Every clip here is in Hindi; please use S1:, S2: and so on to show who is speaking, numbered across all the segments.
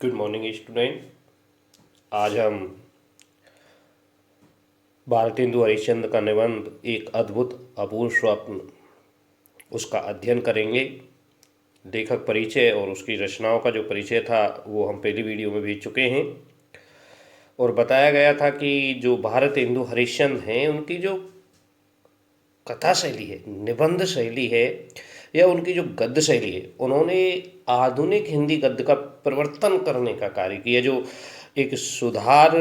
S1: Good morning student. आज हम भारतेंदु हरिश्चंद्र का निबंध एक अद्भुत अपूर्व स्वप्न उसका अध्ययन करेंगे। लेखक परिचय और उसकी रचनाओं का जो परिचय था वो हम पहली वीडियो में भेज चुके हैं और बताया गया था कि जो भारतेंदु हरिश्चंद्र हैं उनकी जो कथा शैली है, निबंध शैली है या उनकी जो गद्य शैली है, उन्होंने आधुनिक हिंदी गद्य का परिवर्तन करने का कार्य किया। जो एक सुधार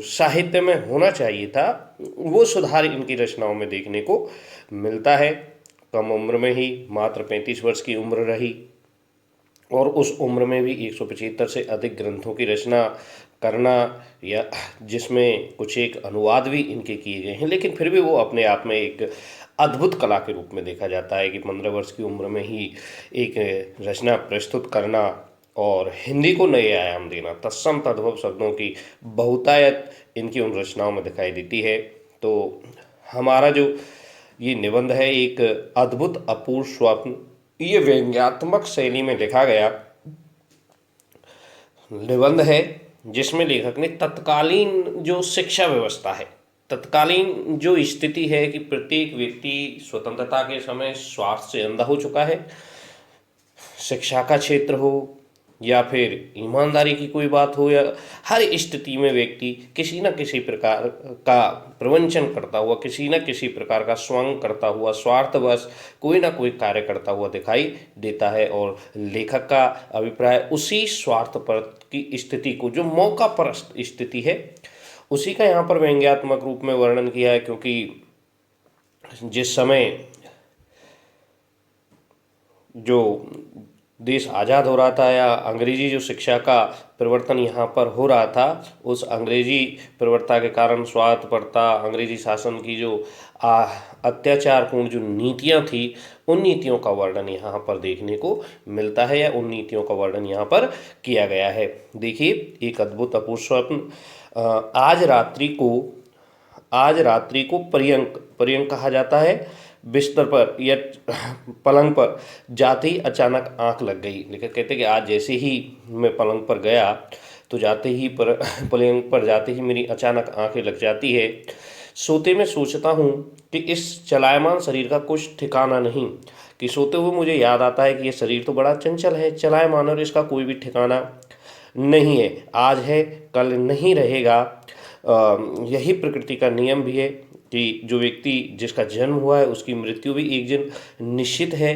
S1: साहित्य में होना चाहिए था, वो सुधार इनकी रचनाओं में देखने को मिलता है। कम उम्र में ही मात्र 35 वर्ष की उम्र रही और उस उम्र में भी 175 से अधिक ग्रंथों की रचना करना, या जिसमें कुछ एक अनुवाद भी इनके किए गए हैं, लेकिन फिर भी वो अपने आप में एक अद्भुत कला के रूप में देखा जाता है कि 15 वर्ष की उम्र में ही एक रचना प्रस्तुत करना और हिंदी को नए आयाम देना, तत्सम तद्भव शब्दों की बहुतायत इनकी उन रचनाओं में दिखाई देती है। तो हमारा जो ये निबंध है, एक अद्भुत अपूर्व स्वप्न, ये व्यंग्यात्मक शैली में लिखा गया निबंध है, जिसमें लेखक ने तत्कालीन जो शिक्षा व्यवस्था है, तत्कालीन जो स्थिति है कि प्रत्येक व्यक्ति स्वतंत्रता के समय स्वार्थ से अंधा हो चुका है, शिक्षा का क्षेत्र हो या फिर ईमानदारी की कोई बात हो, या हर स्थिति में व्यक्ति किसी न किसी प्रकार का प्रवंचन करता हुआ, किसी न किसी प्रकार का स्वंग करता हुआ, स्वार्थवश कोई ना कोई कार्य करता हुआ दिखाई देता है। और लेखक का अभिप्राय उसी स्वार्थपर की स्थिति को, जो मौका पर स्थिति है, उसी का यहाँ पर व्यंग्यात्मक रूप में वर्णन किया है। क्योंकि जिस समय जो देश आज़ाद हो रहा था या अंग्रेजी जो शिक्षा का परिवर्तन यहाँ पर हो रहा था, उस अंग्रेजी परिवर्तन के कारण स्वार्थपरता, अंग्रेजी शासन की जो अत्याचारपूर्ण जो नीतियाँ थी, उन नीतियों का वर्णन यहाँ पर देखने को मिलता है, या उन नीतियों का वर्णन यहाँ पर किया गया है। देखिए, एक अद्भुत अपूर्व स्वप्न। आज रात्रि को पर्यंक पर्यंक कहा जाता है। बिस्तर पर या पलंग पर जाते ही अचानक आंख लग गई। लेकिन कहते कि आज जैसे ही मैं पलंग पर गया तो जाते ही पलंग पर जाते ही मेरी अचानक आंखें लग जाती है। सोते में सोचता हूँ कि इस चलायमान शरीर का कुछ ठिकाना नहीं, कि सोते हुए मुझे याद आता है कि ये शरीर तो बड़ा चंचल है, चलायमान, और इसका कोई भी ठिकाना नहीं है। आज है, कल नहीं रहेगा। यही प्रकृति का नियम भी है कि जो व्यक्ति जिसका जन्म हुआ है उसकी मृत्यु भी एक दिन निश्चित है।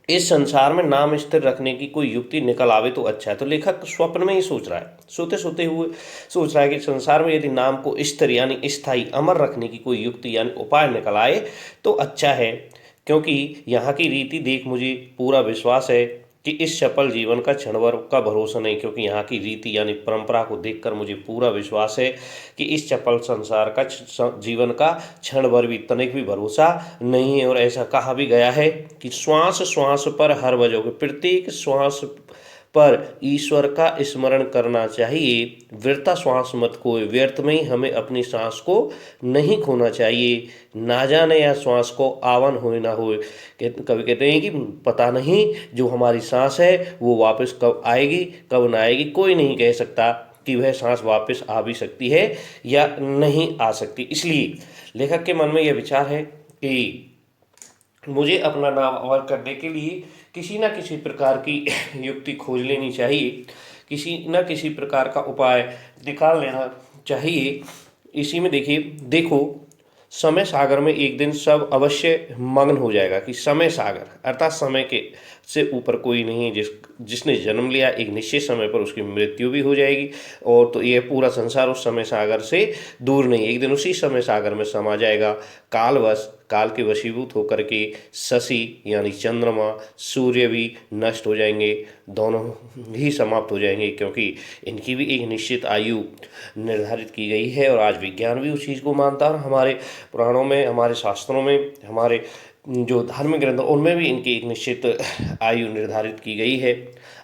S1: इस संसार में नाम स्थिर रखने की कोई युक्ति निकल आवे तो अच्छा है। तो लेखक स्वप्न में ही सोच रहा है, सोते सोते हुए सोच रहा है कि संसार में यदि नाम को स्थिर यानी स्थायी अमर रखने की कोई युक्ति यानी उपाय निकल आए तो अच्छा है। क्योंकि यहाँ की रीति देख मुझे पूरा विश्वास है कि इस चपल जीवन का क्षण भर का भरोसा नहीं। क्योंकि यहाँ की रीति यानी परंपरा को देखकर मुझे पूरा विश्वास है कि इस चपल संसार का जीवन का क्षण भर भी, तनिक भी भरोसा नहीं है। और ऐसा कहा भी गया है कि श्वास श्वास पर हर बजोगे, प्रत्येक श्वास पर ईश्वर का स्मरण करना चाहिए। व्यर्थ श्वास मत खोए, व्यर्थ में ही हमें अपनी सांस को नहीं खोना चाहिए। ना जाने या श्वास को आवन हो ना हो। कभी कहते हैं कि पता नहीं जो हमारी सांस है वो वापस कब आएगी कब ना आएगी, कोई नहीं कह सकता कि वह सांस वापस आ भी सकती है या नहीं आ सकती। इसलिए लेखक के मन में यह विचार है कि मुझे अपना नाम अमर करने के लिए किसी न किसी प्रकार की युक्ति खोज लेनी चाहिए, किसी न किसी प्रकार का उपाय निकाल लेना चाहिए। इसी में देखो समय सागर में एक दिन सब अवश्य मग्न हो जाएगा। कि समय सागर अर्थात समय के से ऊपर कोई नहीं है। जिसने जन्म लिया एक निश्चित समय पर उसकी मृत्यु भी हो जाएगी, और तो यह पूरा संसार उस समय सागर से दूर नहीं, एक दिन उसी समय सागर में समा जाएगा। काल के वशीभूत होकर के शशि यानी चंद्रमा, सूर्य भी नष्ट हो जाएंगे, दोनों ही समाप्त हो जाएंगे, क्योंकि इनकी भी एक निश्चित आयु निर्धारित की गई है। और आज विज्ञान भी उस चीज़ को मानता है, और हमारे पुराणों में, हमारे शास्त्रों में, हमारे जो धार्मिक ग्रंथ उनमें भी इनकी एक निश्चित आयु निर्धारित की गई है।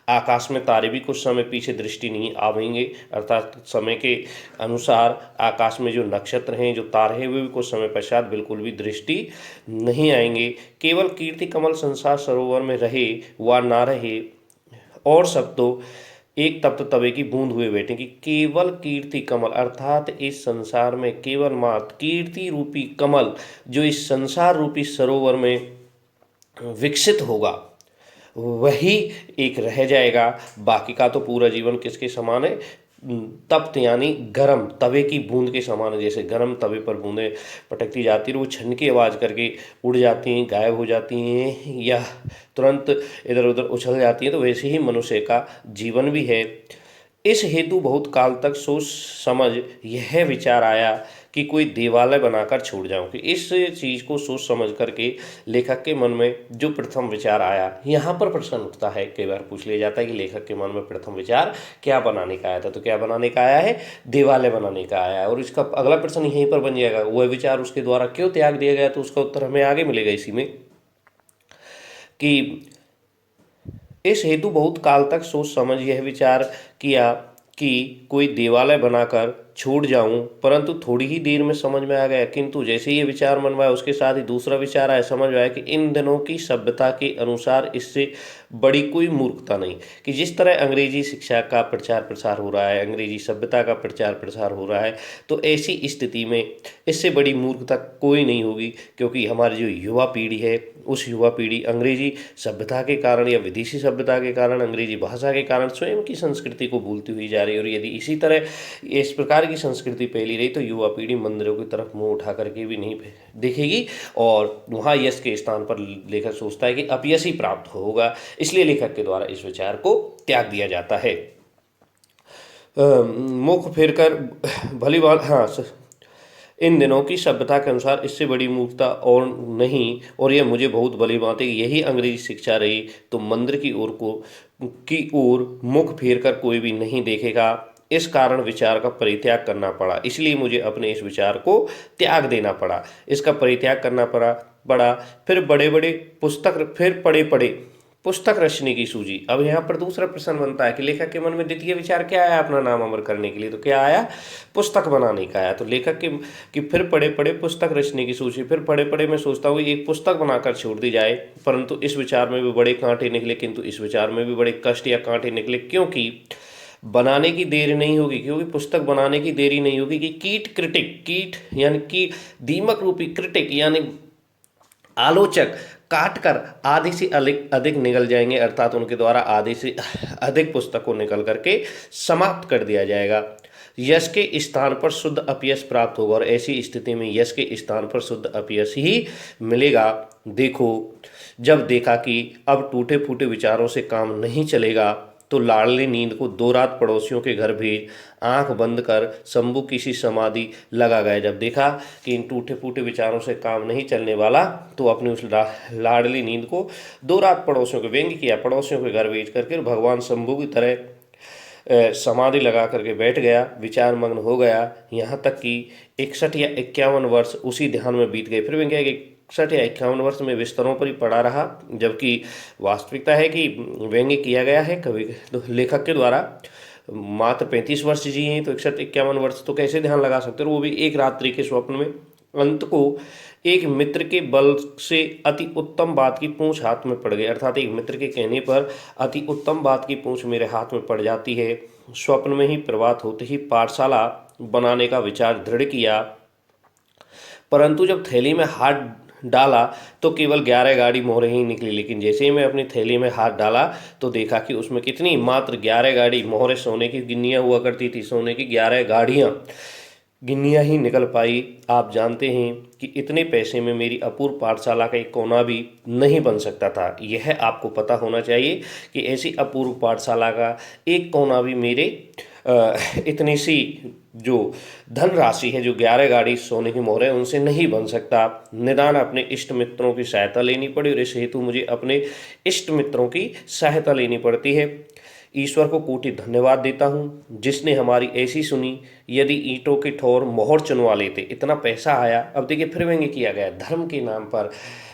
S1: आकाश में तारे भी कुछ समय पीछे दृष्टि नहीं आवेंगे, अर्थात समय के अनुसार आकाश में जो नक्षत्र हैं, जो तारे हैं, वे भी कुछ समय पश्चात बिल्कुल भी दृष्टि नहीं आएंगे। केवल कीर्ति कमल संसार सरोवर में रहे व ना रहे, और सब तो एक तप्त तवे की बूंद हुए बैठे कि केवल कीर्ति कमल, अर्थात इस संसार में केवल मात्र कीर्ति रूपी कमल जो इस संसार रूपी सरोवर में विकसित होगा वही एक रह जाएगा। बाकी का तो पूरा जीवन किसके समान है? तप्त यानी गरम तवे की बूंद के समान है। जैसे गरम तवे पर बूंदें पटकती जाती है, वो छन की आवाज़ करके उड़ जाती हैं, गायब हो जाती हैं या तुरंत इधर उधर उछल जाती हैं, तो वैसे ही मनुष्य का जीवन भी है। इस हेतु बहुत काल तक सोच समझ यह विचार आया कि कोई देवालय बनाकर छोड़ जाऊं। कि इस चीज़ को सोच समझ करके लेखक के मन में जो प्रथम विचार आया, यहाँ पर प्रश्न उठता है, कई बार पूछ लिया जाता है कि लेखक के मन में प्रथम विचार क्या बनाने का आया था, तो क्या बनाने का आया है? देवालय बनाने का आया है। और इसका अगला प्रश्न यहीं पर बन जाएगा, वह विचार उसके द्वारा क्यों त्याग दिया गया, तो उसका उत्तर हमें आगे मिलेगा इसी में। कि इस हेतु बहुत काल तक सोच समझ यह विचार किया कि कोई देवालय बनाकर छूट जाऊं, परंतु थोड़ी ही देर में समझ में आ गया। किंतु जैसे ये विचार मन में आया, उसके साथ ही दूसरा विचार आया, समझ में आया कि इन दिनों की सभ्यता के अनुसार इससे बड़ी कोई मूर्खता नहीं। कि जिस तरह अंग्रेजी शिक्षा का प्रचार प्रसार हो रहा है, अंग्रेजी सभ्यता का प्रचार प्रसार हो रहा है, तो ऐसी स्थिति में इससे बड़ी मूर्खता कोई नहीं होगी। क्योंकि हमारी जो युवा पीढ़ी है, उस युवा पीढ़ी अंग्रेजी सभ्यता के कारण या विदेशी सभ्यता के कारण, अंग्रेजी भाषा के कारण स्वयं की संस्कृति को भूलती हुई जा रही है। और यदि इसी तरह इस प्रकार की संस्कृति फैली रही तो युवा पीढ़ी मंदिरों की तरफ मुंह उठा करके भी नहीं देखेगी, और वहाँ यश के स्थान पर लेखक सोचता है कि अपयश ही प्राप्त होगा। इसलिए लेखक के द्वारा इस विचार को त्याग दिया जाता है। मुख फेर कर भली बात, हाँ, इन दिनों की सभ्यता के अनुसार इससे बड़ी मूर्खता और नहीं, और यह मुझे बहुत भली बात है कि यही अंग्रेजी शिक्षा रही तो मंदिर की ओर मुख फेर कर कोई भी नहीं देखेगा। इस कारण विचार का परित्याग करना पड़ा, इसलिए मुझे अपने इस विचार को त्याग देना पड़ा, इसका परित्याग करना पड़ा। फिर पड़े पड़े पुस्तक रचने की सूझी। अब यहाँ पर दूसरा प्रश्न बनता है कि लेखक के मन में द्वितीय विचार क्या आया अपना नाम अमर करने के लिए, तो क्या आया? पुस्तक बनाने का आया। तो लेखक के कि फिर पढ़े पढ़े पुस्तक रचने की सूझी, फिर पढ़े पढ़े मैं सोचता हूँ एक पुस्तक बनाकर छोड़ दी जाए, परंतु इस विचार में भी बड़े कांटे निकले, किंतु इस विचार में भी बड़े कष्ट या कांटे निकले, क्योंकि बनाने की देर नहीं होगी, क्योंकि पुस्तक बनाने की देरी नहीं होगी कि कीट यानी कि दीमक रूपी क्रिटिक यानी आलोचक काट कर आधे से अधिक निकल जाएंगे, अर्थात उनके द्वारा आधे से अधिक पुस्तक को निकल करके समाप्त कर दिया जाएगा। यश के स्थान पर शुद्ध अपयश प्राप्त होगा, और ऐसी स्थिति में यश के स्थान पर शुद्ध अपयश ही मिलेगा। देखो, जब देखा कि अब टूटे फूटे विचारों से काम नहीं चलेगा, तो लाडली नींद को 2 रात पड़ोसियों के घर भेज आंख बंद कर शंभू किसी समाधि लगा गए। जब देखा कि इन टूटे फूटे विचारों से काम नहीं चलने वाला, तो अपनी उस लाडली नींद को 2 रात पड़ोसियों के व्यंग्य किया, पड़ोसियों के घर भेज करके भगवान शंभू की तरह समाधि लगा करके बैठ गया, विचार मग्न हो गया। यहाँ तक कि 61 या 51 वर्ष उसी ध्यान में बीत गए। फिर भी क्या 61 या 51 वर्ष में बिस्तरों पर ही पड़ा रहा, जबकि वास्तविकता है कि व्यंग्य किया गया है कवि लेखक के द्वारा मात्र 35 वर्ष जिए हैं, तो 61-51 वर्ष तो कैसे ध्यान लगा सकते हैं, वो भी एक रात्रि के स्वप्न में। अंत को एक मित्र के बल से अति उत्तम बात की पूंछ हाथ में पड़ गई, अर्थात एक मित्र के कहने पर अति उत्तम बात की पूंछ मेरे हाथ में पड़ जाती है। स्वप्न में ही प्रभात होते ही पाठशाला बनाने का विचार दृढ़ किया, परंतु जब थैली में हाथ डाला तो केवल 11 गाड़ी मोहरें ही निकली। लेकिन जैसे ही मैं अपनी थैली में हाथ डाला तो देखा कि उसमें कितनी, मात्र 11 गाड़ी मोहरें, सोने की गिन्नियाँ हुआ करती थी, सोने की 11 गाड़ियाँ गिन्नियाँ ही निकल पाई। आप जानते हैं कि इतने पैसे में मेरी अपूर्व पाठशाला का एक कोना भी नहीं बन सकता था। यह आपको पता होना चाहिए कि ऐसी अपूर्व पाठशाला का एक कोना भी मेरे इतनी सी जो धनराशि है, जो 11 गाड़ी सोने की मोहर है, उनसे नहीं बन सकता। निदान अपने इष्ट मित्रों की सहायता लेनी पड़ी, और इस हेतु मुझे अपने इष्ट मित्रों की सहायता लेनी पड़ती है। ईश्वर को कोटि धन्यवाद देता हूँ जिसने हमारी ऐसी सुनी। यदि ईंटों के ठोर मोहर चुनवा लेते, इतना पैसा आया। अब देखिए फिर व्यंग्य किया गया, धर्म के नाम पर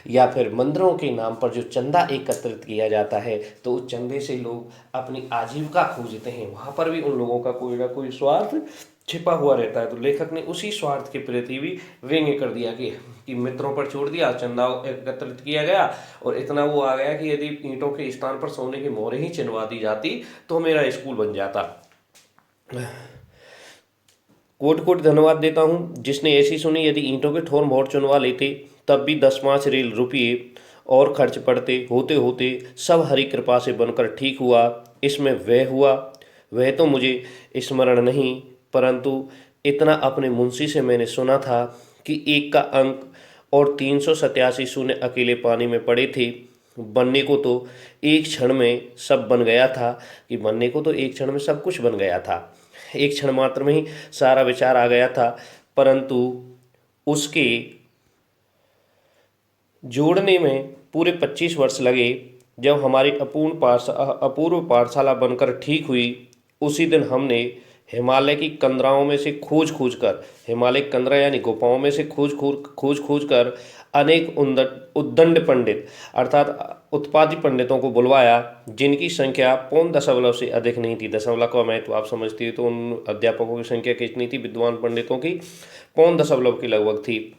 S1: या फिर मंदिरों के नाम पर जो चंदा एकत्रित किया जाता है, तो चंदे से लोग अपनी आजीविका खोजते हैं, वहाँ पर भी उन लोगों का कोई ना कोई स्वार्थ छिपा हुआ रहता है। तो लेखक ने उसी स्वार्थ के प्रति भी व्यंग्य कर दिया कि मित्रों पर छोड़ दिया, चंदा एकत्रित किया गया और इतना वो आ गया कि यदि ईंटों के स्थान पर सोने की मोहरें ही चिनवा दी जाती तो मेरा स्कूल बन जाता। कोट कोट धन्यवाद देता हूँ जिसने ऐसी सुनी, यदि ईंटों के ठोर मोहर चुनवा लेते तब भी 10-5 रेल रुपये और खर्च पड़ते, होते होते सब हरी कृपा से बनकर ठीक हुआ। इसमें वह हुआ वह तो मुझे स्मरण नहीं, परंतु इतना अपने मुंशी से मैंने सुना था कि एक का अंक और 387 शून्य अकेले पानी में पड़े थे। बनने को तो एक क्षण में सब बन गया था, कि बनने को तो एक क्षण में सब कुछ बन गया था, एक क्षण मात्र में ही सारा विचार आ गया था, परंतु उसके जोड़ने में पूरे 25 वर्ष लगे। जब हमारी अपूर्व पाठशाला बनकर ठीक हुई, उसी दिन हमने हिमालय की कंदराओं में से खोज खोज कर, हिमालय कंदरा यानी गुफाओं में से खोज खोज कर अनेक उद्दंड पंडित अर्थात उत्पादी पंडितों को बुलवाया, जिनकी संख्या 0.5 से अधिक नहीं थी। दशमलव का महत्व आप समझती है, तो उन अध्यापकों की संख्या कितनी थी? विद्वान पंडितों की 0.5 के लगभग थी।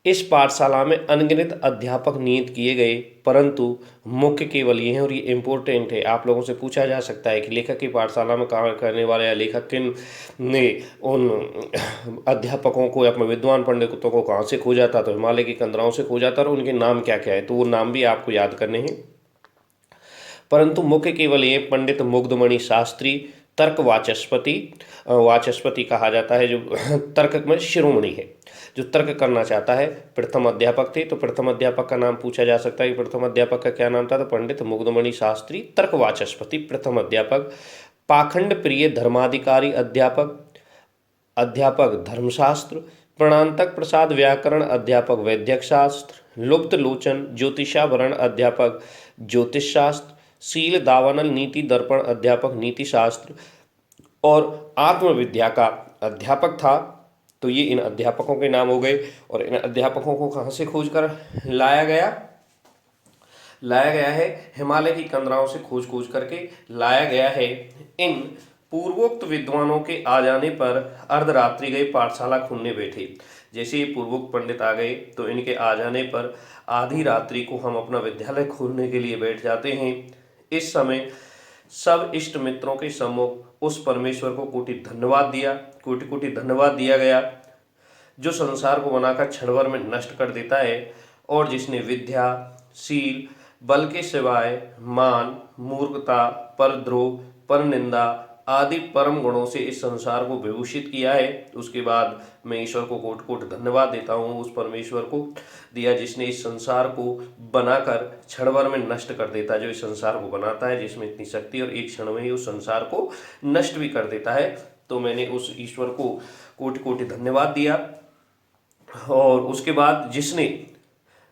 S1: इस पाठशाला में अनगिनत अध्यापक नियुक्त किए गए, परंतु मुख्य केवल ये हैं और ये इम्पोर्टेंट है। आप लोगों से पूछा जा सकता है कि लेखक की पाठशाला में काम करने वाले या लेखक किन ने उन अध्यापकों को या विद्वान पंडितों को कहाँ से खोजा था? तो हिमालय की कंदराओं से खोजा था। और उनके नाम क्या क्या है, तो वो नाम भी आपको याद करने हैं, परंतु मुख्य केवल ये पंडित मुग्धमणि शास्त्री, तर्क वाचस्पति, वाचस्पति कहा जाता है, जो तर्क में शिरोमणि है, जो तर्क करना चाहता है। प्रथम अध्यापक थे, तो प्रथम अध्यापक का नाम पूछा जा सकता है कि प्रथम अध्यापक का क्या नाम था? तो पंडित मुग्धमणि शास्त्री, तर्क वाचस्पति प्रथम अध्यापक। पाखंड प्रिय धर्माधिकारी अध्यापक, अध्यापक धर्मशास्त्र। प्रणांतक प्रसाद व्याकरण अध्यापक वैद्यक शास्त्र। लुप्त लोचन ज्योतिषाभरण अध्यापक ज्योतिष शास्त्र। शील दावानल नीति दर्पण अध्यापक नीति शास्त्र। और आत्मविद्या का अध्यापक था। तो ये इन अध्यापकों के नाम हो गए। और इन अध्यापकों को कहाँ से खोज कर लाया गया है? हिमालय की कंदराओं से खोज करके लाया गया है। इन पूर्वोक्त विद्वानों के आ जाने पर अर्धरात्रि गए पाठशाला खुलने बैठे। जैसे ही पूर्वोक्त पंडित आ गए तो इनके आ जाने पर आधी रात्रि को हम अपना विद्यालय खोलने के लिए बैठ जाते हैं। इस समय सब इष्ट मित्रों के सम्मुख उस परमेश्वर को कोटि कोटि धन्यवाद दिया गया, जो संसार को बनाकर क्षण भर में नष्ट कर देता है और जिसने विद्या, शील, बल के सिवाय मान, मूर्खता, परद्रोह, परनिंदा आदि परम गुणों से इस संसार को विभूषित किया है। उसके बाद मैं ईश्वर को कोटि कोटि धन्यवाद देता हूँ, उस परमेश्वर को दिया जिसने इस संसार को बनाकर क्षण भर में नष्ट कर देता है, जो इस संसार को बनाता है, जिसमें इतनी शक्ति और एक क्षण में ही उस संसार को नष्ट भी कर देता है। तो मैंने उस ईश्वर को कोटि कोटि धन्यवाद दिया। और उसके बाद जिसने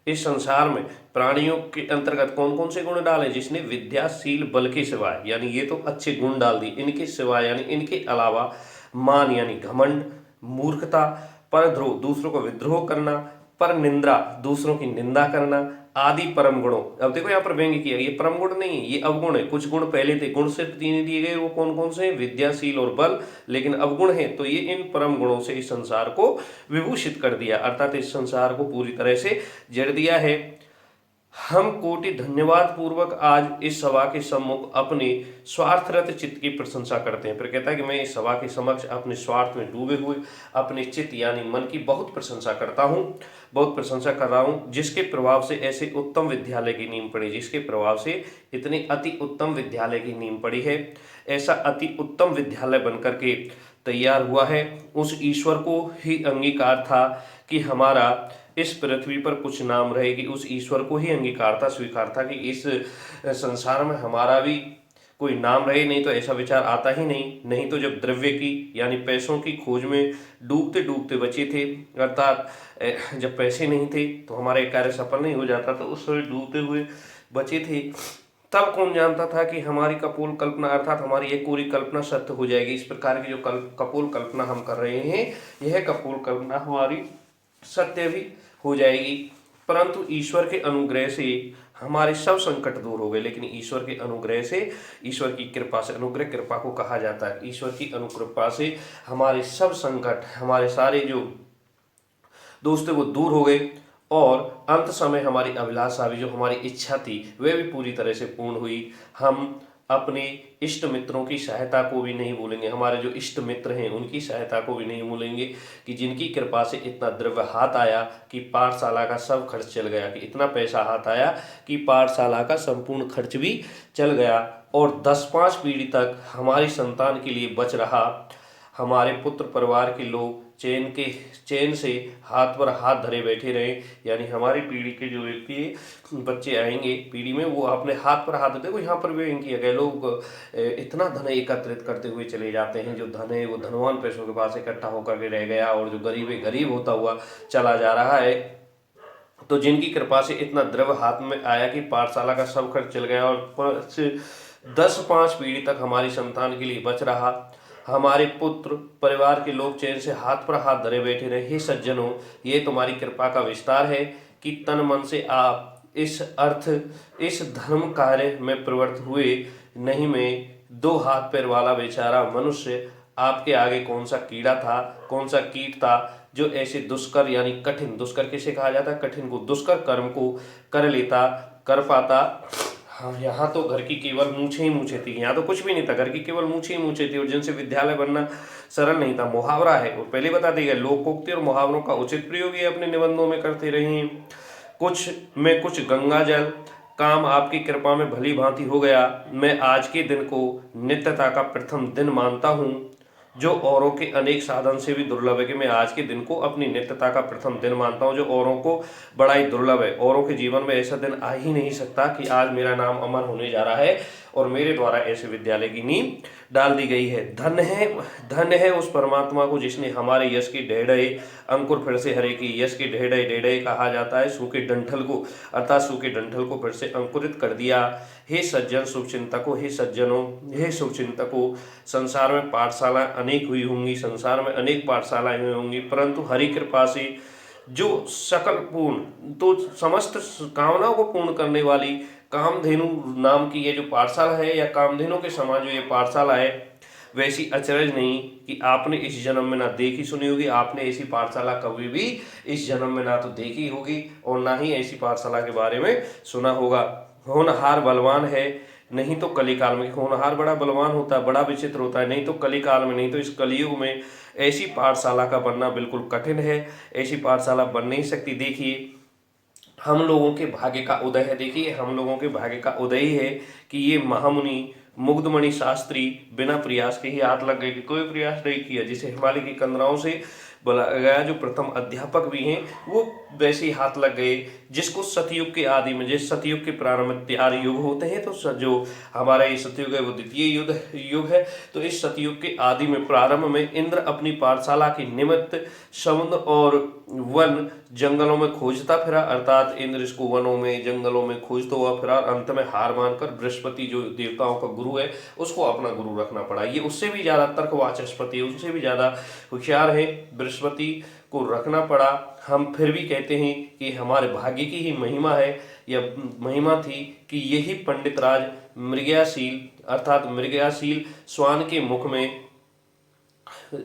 S1: इस संसार में प्राणियों के अंतर्गत कौन कौन से गुण डाले? जिसने विद्या, शील, बल के सिवाय, यानी ये तो अच्छे गुण डाल दिए, इनके सिवाय यानी इनके अलावा मान यानी घमंड, मूर्खता, परद्रोह दूसरों को विद्रोह करना, पर निंदा दूसरों की निंदा करना आदि परम गुणों। अब देखो यहाँ पर व्यंग्य किया, ये परम गुण नहीं है, ये अवगुण है। कुछ गुण पहले थे, गुण सिर्फ 3 दिए गए, वो कौन कौन से हैं? विद्या, शील और बल, लेकिन अवगुण है। तो ये इन परम गुणों से इस संसार को विभूषित कर दिया, अर्थात इस संसार को पूरी तरह से जड़ दिया है। हम कोटि धन्यवाद पूर्वक आज इस सभा के सम्मुख अपने स्वार्थरत चित्त की प्रशंसा करते हैं। फिर कहता है कि मैं इस सभा के समक्ष अपने स्वार्थ में डूबे हुए अपने चित्त यानी मन की बहुत प्रशंसा करता हूँ, बहुत प्रशंसा कर रहा हूँ, जिसके प्रभाव से ऐसे उत्तम विद्यालय की नींव पड़ी, जिसके प्रभाव से इतनी अति उत्तम विद्यालय की नींव पड़ी है। ऐसा अति उत्तम विद्यालय बनकर के तैयार हुआ है। उस ईश्वर को ही अंगीकार था कि हमारा इस पृथ्वी पर कुछ नाम रहेगी, उस ईश्वर को ही अंगीकार था, स्वीकार था कि इस संसार में हमारा भी कोई नाम रहे। नहीं तो ऐसा विचार आता ही नहीं तो जब द्रव्य की यानी पैसों की खोज में डूबते डूबते बचे थे, अर्थात जब पैसे नहीं थे तो हमारा एक कार्य सफल नहीं हो जाता, तो उस समय डूबते हुए बचे थे। तब कौन जानता था कि हमारी कपोल कल्पना अर्थात हमारी एक पूरी कल्पना सत्य हो जाएगी। इस प्रकार की जो कपोल कल्पना हम कर रहे हैं, यह कपोल कल्पना हमारी सत्य भी हो जाएगी। परंतु ईश्वर के अनुग्रह से हमारे सब संकट दूर हो गए। लेकिन ईश्वर के अनुग्रह से, ईश्वर की कृपा से, अनुग्रह कृपा को कहा जाता है, ईश्वर की अनुकृपा से हमारे सब संकट, हमारे सारे जो दोस्त वो दूर हो गए और अंत समय हमारी अभिलाषा भी, जो हमारी इच्छा थी, वह भी पूरी तरह से पूर्ण हुई। हम अपने इष्ट मित्रों की सहायता को भी नहीं भूलेंगे, हमारे जो इष्ट मित्र हैं उनकी सहायता को भी नहीं भूलेंगे, कि जिनकी कृपा से इतना द्रव्य हाथ आया कि पाठशाला का सब खर्च चल गया, कि इतना पैसा हाथ आया कि पाठशाला का संपूर्ण खर्च भी चल गया और 10-5 पीढ़ी तक हमारी संतान के लिए बच रहा। हमारे पुत्र परिवार के लोग चैन से हाथ पर हाथ धरे बैठे रहे, यानी हमारी पीढ़ी के जो व्यक्ति बच्चे आएंगे पीढ़ी में, वो अपने हाथ पर हाथ, देखो यहाँ पर भी इनकी गए लोग इतना धन एकत्रित करते हुए चले जाते हैं, जो धन है वो धनवान पैसों के पास इकट्ठा होकर के रह गया और जो गरीब है गरीब होता हुआ चला जा रहा है। तो जिनकी कृपा से इतना द्रव्य हाथ में आया कि पाठशाला का सब खर्च चल गया और 10-5 पीढ़ी तक हमारी संतान के लिए बच रहा, हमारे पुत्र परिवार के लोग चैन से हाथ पर हाथ धरे बैठे रहे। हे सज्जनों, ये तुम्हारी कृपा का विस्तार है कि तन मन से आप इस धर्म कार्य में प्रवृत्त हुए। नहीं मैं 2 हाथ पैर वाला बेचारा मनुष्य, आपके आगे कौन सा कीड़ा था, कौन सा कीट था जो ऐसे दुष्कर, यानी कठिन, दुष्कर किसे कहा जाता है, कठिन को, दुष्कर कर्म को कर लेता, कर पाता। हाँ, यहाँ तो घर की केवल मूछें ही मूछें थी, यहाँ तो कुछ भी नहीं था, घर की केवल मूछें ही मूछें थी और जिनसे विद्यालय बनना सरल नहीं था। मुहावरा है, और पहले बता दिया, लोकोक्ति और मुहावरों का उचित प्रयोग ये अपने निबंधों में करते रहे हैं। कुछ गंगा जल, काम आपकी कृपा में भली भांति हो गया। मैं आज के दिन को नित्यता का प्रथम दिन मानता हूँ, जो औरों के अनेक साधन से भी दुर्लभ है, कि मैं आज के दिन को अपनी नित्यता का प्रथम दिन मानता हूँ, जो औरों को बड़ा ही दुर्लभ है। औरों के जीवन में ऐसा दिन आ ही नहीं सकता कि आज मेरा नाम अमर होने जा रहा है और मेरे द्वारा ऐसे विद्यालय की नींव डाल दी गई है। धन्य है उस परमात्मा को जिसने हमारे यश की ढेढ़े अंकुर फिर से हरे की। यश के ढेढ़े ढेढ़े कहा जाता है सूखे डंठल को, अर्थात सूखे डंठल को फिर से अंकुरित कर दिया। हे सज्जन शुभचिंतकों, हे सज्जनों, हे शुभचिंतकों, संसार में पाठशाला अनेक हुई होंगी, संसार में अनेक पाठशालाएं हुई होंगी, परंतु हरि कृपा से जो सकल पूर्ण, तो समस्त कामनाओं को पूर्ण करने वाली कामधेनु नाम की ये जो पाठशाला है, या कामधेनु के समान जो ये पाठशाला है, वैसी अचरज नहीं कि आपने इस जन्म में ना देखी सुनी होगी। आपने ऐसी पाठशाला कभी भी इस जन्म में ना तो देखी होगी और ना ही ऐसी पाठशाला के बारे में सुना होगा। होनहार बलवान है, नहीं तो कलिकाल में, होनहार बड़ा बलवान होता है, बड़ा विचित्र होता है, नहीं तो कलिकाल में, नहीं तो इस कलयुग में ऐसी पाठशाला का बनना बिल्कुल कठिन है, ऐसी पाठशाला बन नहीं सकती। देखिए हम लोगों के भाग्य का उदय है, देखिए हम लोगों के भाग्य का उदय ही है कि ये महामुनि मुग्धमणि शास्त्री बिना प्रयास के ही हाथ लग गए, कि कोई प्रयास नहीं किया। जिसे हिमालय की कंदराओं से बोला गया, जो प्रथम अध्यापक भी हैं वो वैसे ही हाथ लग गए। जिसको सतयुग के आदि में, जिस सतयुग के प्रारंभ में 4 युग होते हैं, तो जो हमारा ये सतयुग है वो द्वितीय युग है। तो इस सतयुग के आदि में, प्रारंभ में इंद्र अपनी पाठशाला के निमित्त समुद्र और वन जंगलों में खोजता फिरा, अर्थात इंद्र इसको वनों में जंगलों में खोजता हुआ फिरा, अंत में हार मानकर बृहस्पति जो देवताओं का गुरु है उसको अपना गुरु रखना पड़ा। ये उससे भी ज्यादा तर्कवाचस्पति, उससे भी ज्यादा होशियार है, बृहस्पति को रखना पड़ा। हम फिर भी कहते हैं कि हमारे भाग्य की ही महिमा है, या महिमा थी कि यही पंडित राज मृगयाशील, अर्थात मृगयाशील श्वान के मुख में,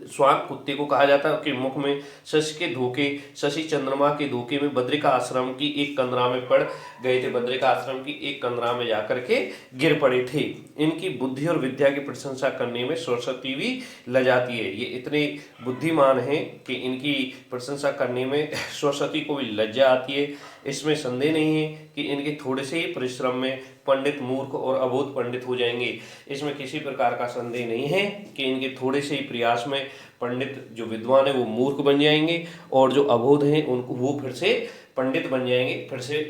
S1: श्वान कुत्ते को कहा जाता है, के मुख में शशि चंद्रमा के धोखे में बद्रिका आश्रम की एक कंदरा में पड़ गए थे, बद्रिका आश्रम की एक कंदरा में जाकर के गिर पड़े थे। इनकी बुद्धि और विद्या की प्रशंसा करने में सरस्वती भी लजाती है। ये इतने बुद्धिमान हैं कि इनकी प्रशंसा करने में सरस्वती को भी लज्जा आती है। इसमें संदेह नहीं है कि इनके थोड़े से ही परिश्रम में पंडित मूर्ख और अबोध पंडित हो जाएंगे। इसमें किसी प्रकार का संदेह नहीं है कि इनके थोड़े से ही प्रयास में पंडित जो विद्वान है वो मूर्ख बन जाएंगे, और जो अबोध हैं उनको वो फिर से पंडित बन जाएंगे, फिर से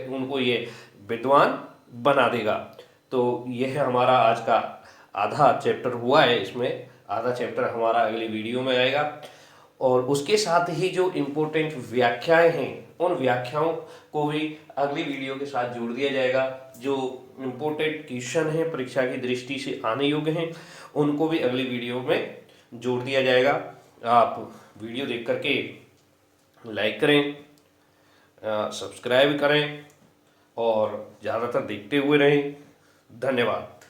S1: उनको ये विद्वान बना देगा। तो यह हमारा आज का आधा चैप्टर हुआ है, इसमें आधा चैप्टर हमारा अगली वीडियो में आएगा। और उसके साथ ही जो इम्पोर्टेंट व्याख्याएं हैं उन व्याख्याओं को भी अगली वीडियो के साथ जोड़ दिया जाएगा। जो इम्पोर्टेंट क्वेश्चन है परीक्षा की दृष्टि से आने योग्य हैं उनको भी अगली वीडियो में जोड़ दिया जाएगा। आप वीडियो देख करके लाइक करें, सब्सक्राइब करें और ज़्यादातर देखते हुए रहें। धन्यवाद।